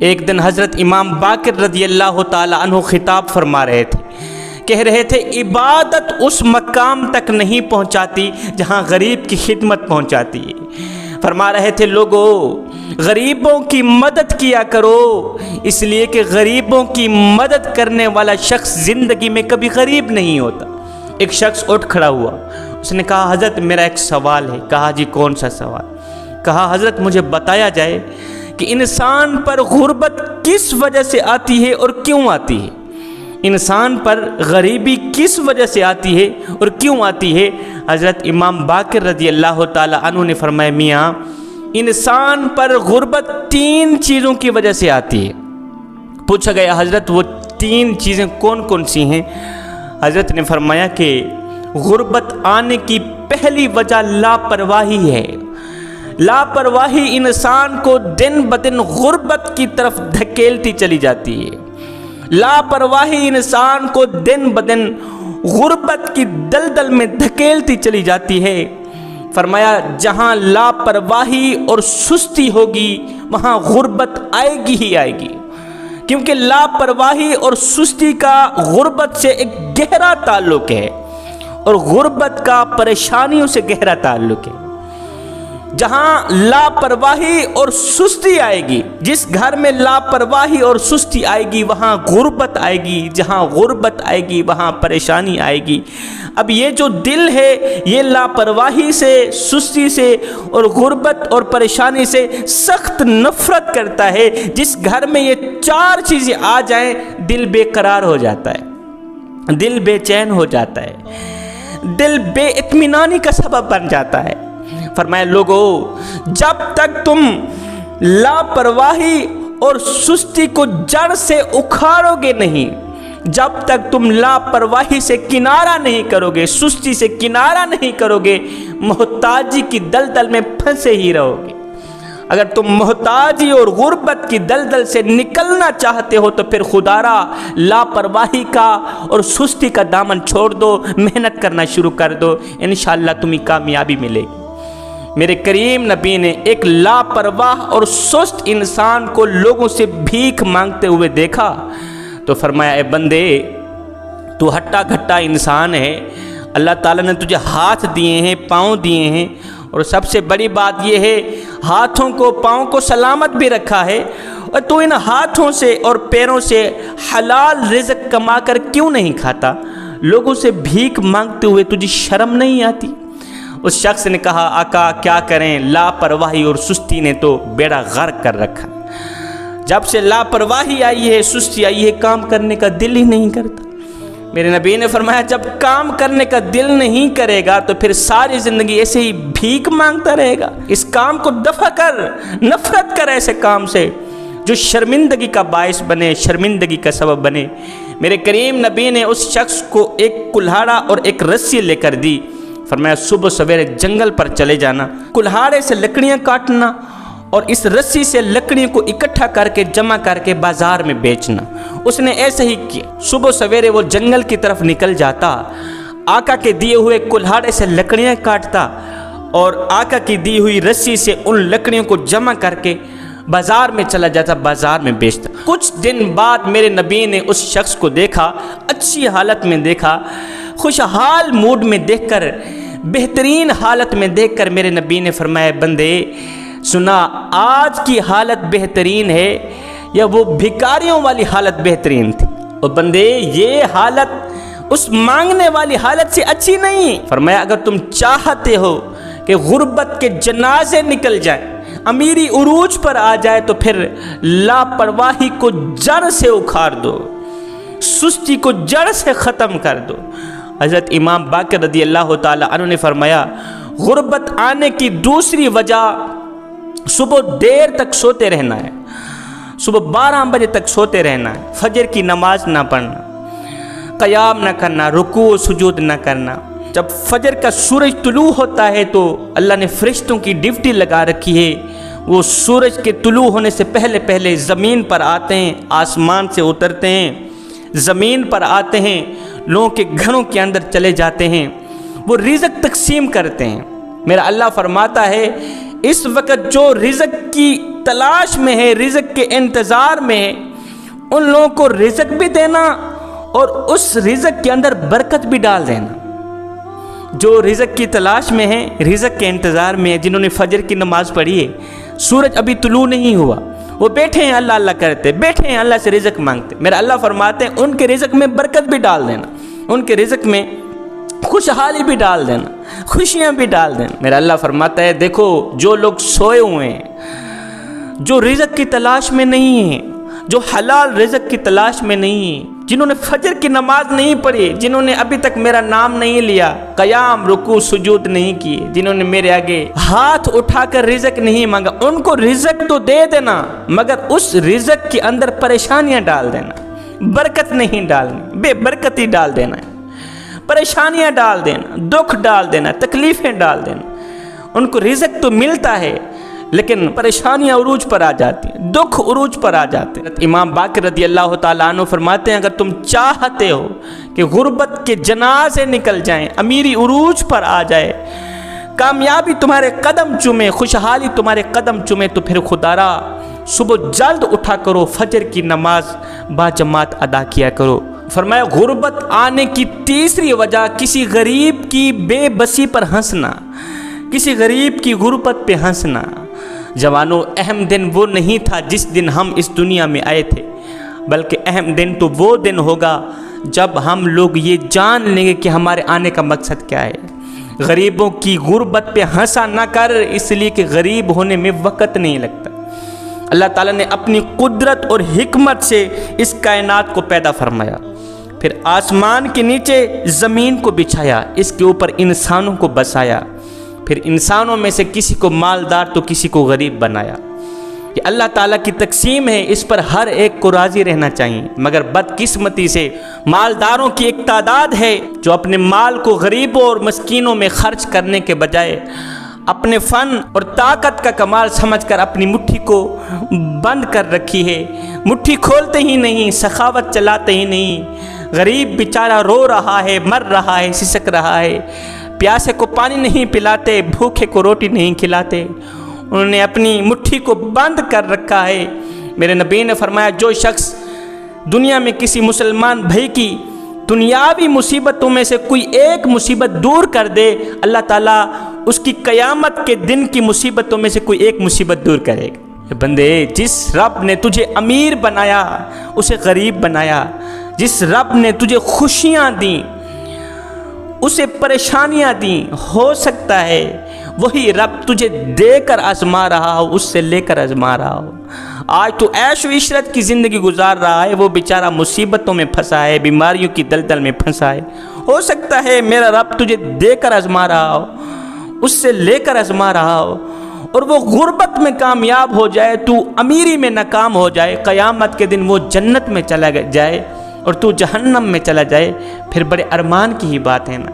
ایک دن حضرت امام باقر رضی اللہ تعالی عنہ خطاب فرما رہے تھے، کہہ رہے تھے عبادت اس مقام تک نہیں پہنچاتی جہاں غریب کی خدمت پہنچاتی ہے۔ فرما رہے تھے لوگو غریبوں کی مدد کیا کرو، اس لیے کہ غریبوں کی مدد کرنے والا شخص زندگی میں کبھی غریب نہیں ہوتا۔ ایک شخص اٹھ کھڑا ہوا، اس نے کہا حضرت میرا ایک سوال ہے۔ کہا جی کون سا سوال؟ کہا حضرت مجھے بتایا جائے کہ انسان پر غربت کس وجہ سے آتی ہے اور کیوں آتی ہے؟ انسان پر غریبی کس وجہ سے آتی ہے اور کیوں آتی ہے؟ حضرت امام باقر رضی اللہ تعالی عنہ نے فرمایا میاں انسان پر غربت 3 چیزوں کی وجہ سے آتی ہے۔ پوچھا گیا حضرت وہ 3 چیزیں کون کون سی ہیں؟ حضرت نے فرمایا کہ غربت آنے کی پہلی وجہ لاپرواہی ہے۔ لاپرواہی انسان کو دن بدن غربت کی طرف دھکیلتی چلی جاتی ہے۔ لاپرواہی انسان کو دن بدن غربت کی دلدل میں دھکیلتی چلی جاتی ہے۔ فرمایا جہاں لاپرواہی اور سستی ہوگی وہاں غربت آئے گی ہی آئے گی، کیونکہ لاپرواہی اور سستی کا غربت سے ایک گہرا تعلق ہے اور غربت کا پریشانیوں سے گہرا تعلق ہے۔ جہاں لاپرواہی اور سستی آئے گی، جس گھر میں لاپرواہی اور سستی آئے گی وہاں غربت آئے گی، جہاں غربت آئے گی وہاں پریشانی آئے گی۔ اب یہ جو دل ہے یہ لاپرواہی سے، سستی سے اور غربت اور پریشانی سے سخت نفرت کرتا ہے۔ جس گھر میں یہ 4 چیزیں آ جائیں دل بے قرار ہو جاتا ہے، دل بے چین ہو جاتا ہے، دل بے اطمینانی کا سبب بن جاتا ہے۔ فرمایا لوگو جب تک تم لاپرواہی اور سستی کو جڑ سے اکھاڑو گے نہیں، جب تک تم لاپرواہی سے کنارہ نہیں کرو گے، سستی سے کنارہ نہیں کرو گے، محتاجی کی دلدل میں پھنسے ہی رہو گے۔ اگر تم محتاجی اور غربت کی دلدل سے نکلنا چاہتے ہو تو پھر خدارا لاپرواہی کا اور سستی کا دامن چھوڑ دو، محنت کرنا شروع کر دو، انشاءاللہ تمہیں کامیابی ملے گی۔ میرے کریم نبی نے ایک لاپرواہ اور سست انسان کو لوگوں سے بھیک مانگتے ہوئے دیکھا تو فرمایا اے بندے تو ہٹا گھٹا انسان ہے، اللہ تعالیٰ نے تجھے ہاتھ دیے ہیں، پاؤں دیے ہیں، اور سب سے بڑی بات یہ ہے ہاتھوں کو پاؤں کو سلامت بھی رکھا ہے، اور تو ان ہاتھوں سے اور پیروں سے حلال رزق کما کر کیوں نہیں کھاتا؟ لوگوں سے بھیک مانگتے ہوئے تجھے شرم نہیں آتی؟ اس شخص نے کہا آقا کیا کریں، لاپرواہی اور سستی نے تو بیڑا غرق کر رکھا۔ جب سے لاپرواہی آئی ہے، سستی آئی ہے، کام کرنے کا دل ہی نہیں کرتا۔ میرے نبی نے فرمایا جب کام کرنے کا دل نہیں کرے گا تو پھر ساری زندگی ایسے ہی بھیک مانگتا رہے گا۔ اس کام کو دفع کر، نفرت کر ایسے کام سے جو شرمندگی کا باعث بنے، شرمندگی کا سبب بنے۔ میرے کریم نبی نے اس شخص کو ایک کلہاڑا اور ایک رسی لے کر دی۔ فرمایا صبح سویرے جنگل پر چلے جانا، کلہاڑے سے لکڑیاں کاٹنا اور اس رسی سے لکڑیوں کو اکٹھا کر کے جمع کر کے بازار میں بیچنا۔ اس نے ایسے ہی کیا، صبح سویرے وہ جنگل کی طرف نکل جاتا، آقا کے دیے ہوئے کلہاڑے سے لکڑیاں کاٹتا اور آقا کی دی ہوئی رسی سے ان لکڑیوں کو جمع کر کے بازار میں چلا جاتا، بازار میں بیچتا۔ کچھ دن بعد میرے نبی نے اس شخص کو دیکھا، اچھی حالت میں دیکھا، خوشحال موڈ میں دیکھ کر، بہترین حالت میں دیکھ کر میرے نبی نے فرمایا بندے سنا آج کی حالت بہترین ہے یا وہ بھکاریوں والی حالت بہترین تھی؟ اور بندے یہ حالت اس مانگنے والی حالت سے اچھی نہیں۔ فرمایا اگر تم چاہتے ہو کہ غربت کے جنازے نکل جائیں، امیری عروج پر آ جائے تو پھر لاپرواہی کو جڑ سے اکھاڑ دو، سستی کو جڑ سے ختم کر دو۔ حضرت امام باقر رضی اللہ تعالی عنہ نے فرمایا غربت آنے کی دوسری وجہ صبح دیر تک سوتے رہنا ہے، صبح 12 بجے تک سوتے رہنا ہے، فجر کی نماز نہ پڑھنا، قیام نہ کرنا، رکوع و سجود نہ کرنا۔ جب فجر کا سورج طلوع ہوتا ہے تو اللہ نے فرشتوں کی ڈیوٹی لگا رکھی ہے، وہ سورج کے طلوع ہونے سے پہلے پہلے زمین پر آتے ہیں، آسمان سے اترتے ہیں، زمین پر آتے ہیں، لوگوں کے گھروں کے اندر چلے جاتے ہیں، وہ رزق تقسیم کرتے ہیں۔ میرا اللہ فرماتا ہے اس وقت جو رزق کی تلاش میں ہے، رزق کے انتظار میں ہے، ان لوگوں کو رزق بھی دینا اور اس رزق کے اندر برکت بھی ڈال دینا۔ جو رزق کی تلاش میں ہے، رزق کے انتظار میں ہے، جنہوں نے فجر کی نماز پڑھی ہے، سورج ابھی طلوع نہیں ہوا، وہ بیٹھے ہیں اللہ اللہ کرتے، بیٹھے ہیں اللہ سے رزق مانگتے، میرا اللہ فرماتے ہیں ان کے رزق میں برکت بھی ڈال دینا، ان کے رزق میں خوشحالی بھی ڈال دینا، خوشیاں بھی ڈال دینا۔ میرا اللہ فرماتا ہے دیکھو جو لوگ سوئے ہوئے ہیں، جو رزق کی تلاش میں نہیں ہیں، جو حلال رزق کی تلاش میں نہیں ہیں، جنہوں نے فجر کی نماز نہیں پڑھی، جنہوں نے ابھی تک میرا نام نہیں لیا، قیام رکوع سجود نہیں کیے، جنہوں نے میرے آگے ہاتھ اٹھا کر رزق نہیں مانگا، ان کو رزق تو دے دینا مگر اس رزق کے اندر پریشانیاں ڈال دینا، برکت نہیں ڈالنی، بے برکتی ڈال دینا ہے، پریشانیاں ڈال دینا، دکھ ڈال دینا، تکلیفیں ڈال دینا۔ ان کو رزق تو ملتا ہے لیکن پریشانیاں عروج پر آ جاتی ہیں، دکھ عروج پر آ جاتے ہیں۔ امام باقر رضی اللہ تعالیٰ عنہ فرماتے ہیں اگر تم چاہتے ہو کہ غربت کے جنازے نکل جائیں، امیری عروج پر آ جائے، کامیابی تمہارے قدم چومے، خوشحالی تمہارے قدم چومے، تو پھر خدارا صبح جلد اٹھا کرو، فجر کی نماز با جماعت ادا کیا کرو۔ فرمایا غربت آنے کی تیسری وجہ کسی غریب کی بے بسی پر ہنسنا، کسی غریب کی غربت پہ ہنسنا۔ جوانوں، اہم دن وہ نہیں تھا جس دن ہم اس دنیا میں آئے تھے، بلکہ اہم دن تو وہ دن ہوگا جب ہم لوگ یہ جان لیں گے کہ ہمارے آنے کا مقصد کیا ہے۔ غریبوں کی غربت پہ ہنسا نہ کر، اس لیے کہ غریب ہونے میں وقت نہیں لگتا۔ اللہ تعالیٰ نے اپنی قدرت اور حکمت سے اس کائنات کو پیدا فرمایا، پھر آسمان کے نیچے زمین کو بچھایا، اس کے اوپر انسانوں کو بسایا، پھر انسانوں میں سے کسی کو مالدار تو کسی کو غریب بنایا۔ یہ اللہ تعالیٰ کی تقسیم ہے، اس پر ہر ایک کو راضی رہنا چاہیے، مگر بدقسمتی سے مالداروں کی ایک تعداد ہے جو اپنے مال کو غریبوں اور مسکینوں میں خرچ کرنے کے بجائے اپنے فن اور طاقت کا کمال سمجھ کر اپنی مٹھی کو بند کر رکھی ہے، مٹھی کھولتے ہی نہیں، سخاوت چلاتے ہی نہیں۔ غریب بیچارہ رو رہا ہے، مر رہا ہے، سسک رہا ہے، پیاسے کو پانی نہیں پلاتے، بھوکے کو روٹی نہیں کھلاتے، انہوں نے اپنی مٹھی کو بند کر رکھا ہے۔ میرے نبی نے فرمایا جو شخص دنیا میں کسی مسلمان بھائی کی دنیاوی مصیبتوں میں سے کوئی ایک مصیبت دور کر دے، اللہ تعالیٰ اس کی قیامت کے دن کی مصیبتوں میں سے کوئی ایک مصیبت دور کرے گا۔ بندے، جس رب نے تجھے امیر بنایا اسے غریب بنایا، جس رب نے تجھے خوشیاں دیں اسے پریشانیاں دیں، ہو سکتا ہے وہی رب تجھے دے کر آزما رہا ہو، اس سے لے کر آزما رہا ہو۔ آج تو عیش و عشرت کی زندگی گزار رہا ہے، وہ بیچارہ مصیبتوں میں پھنسا ہے، بیماریوں کی دلدل میں پھنسا ہے۔ ہو سکتا ہے میرا رب تجھے دے کر آزما رہا ہو، اس سے لے کر آزما رہا ہو، اور وہ غربت میں کامیاب ہو جائے، تو امیری میں ناکام ہو جائے، قیامت کے دن وہ جنت میں چلا جائے اور تو جہنم میں چلا جائے، پھر بڑے ارمان کی ہی بات ہے نا۔